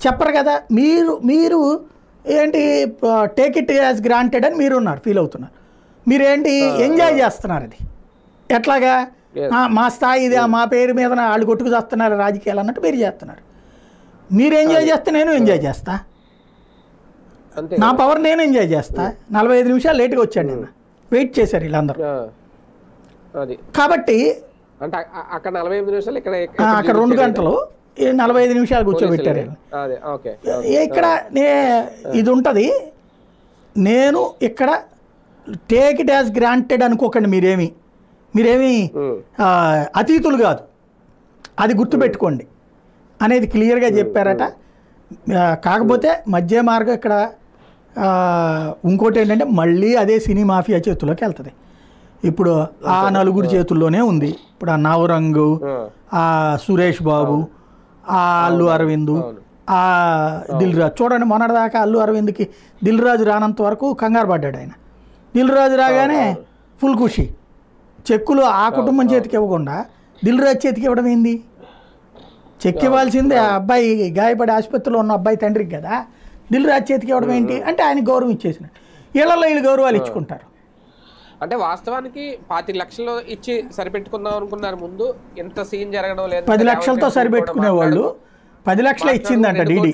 చెప్పరు కదా. మీరు మీరు ఏంటి టేక్ ఇట్ యాజ్ గ్రాంటెడ్ అని మీరు ఉన్నారు, ఫీల్ అవుతున్నారు. మీరేంటి ఎంజాయ్ చేస్తున్నారు. అది ఎట్లాగా మా స్థాయి ఇది, మా పేరు మీద వాళ్ళు కొట్టుకు చేస్తున్నారు రాజకీయాలు అన్నట్టు మీరు చేస్తున్నారు. మీరు ఎంజాయ్ చేస్తే నేను ఎంజాయ్ చేస్తా, నా పవర్ నేను ఎంజాయ్ చేస్తా. 45 నిమిషాలు లేట్గా వచ్చాడు, నిన్న వెయిట్ చేశారు వీళ్ళందరూ. కాబట్టి అక్కడ 45 నిమిషాలు, అక్కడ 2 గంటలు 45 నిమిషాలు కూర్చోబెట్టారు. ఇక్కడ ఇది ఉంటుంది. నేను ఇక్కడ టేక్ ఇట్ యాజ్ గ్రాంటెడ్ అనుకోకండి. మీరేమి అతీతులు కాదు, అది గుర్తుపెట్టుకోండి అనేది క్లియర్గా చెప్పారట. కాకపోతే మధ్య మార్గం ఇక్కడ ఇంకోటి ఏంటంటే మళ్ళీ అదే సినీ మాఫియా చేతుల్లోకి వెళ్తుంది. ఇప్పుడు ఆ నలుగురు చేతుల్లోనే ఉంది. ఇప్పుడు ఆ నవరంగు, ఆ సురేష్ బాబు, ఆ అల్లు అరవింద్, ఆ దిల్ రాజు. చూడండి, మొన్నటిదాకా అల్లు అరవింద్కి దిల్ రాజు రానంత వరకు కంగారు పడ్డాడు ఆయన. దిల్ రాజు రాగానే ఫుల్ ఖుషి. చెక్కులు ఆ కుటుంబం చేతికి ఇవ్వకుండా దిల్ రాజు చేతికి ఇవ్వడం ఏంది? చెక్ ఇవ్వాల్సిందే ఆ అబ్బాయి, గాయపడి ఆసుపత్రిలో ఉన్న అబ్బాయి తండ్రికి కదా. దిల్ రాజు చేతికి ఇవ్వడం ఏంటి అంటే ఆయన గౌరవం ఇచ్చేసినట్టు. వీళ్ళల్లో వీళ్ళు గౌరవాలు ఇచ్చుకుంటారు. అంటే వాస్తవానికి 25 లక్షలు ఇచ్చి సరిపెట్టుకుందాం అనుకున్నారు ముందు. ఎంత సీన్ జరగడం లేదు. 10 లక్షలతో సరిపెట్టుకునే వాళ్ళు 10 లక్షలు ఇచ్చిందంట డీడీ.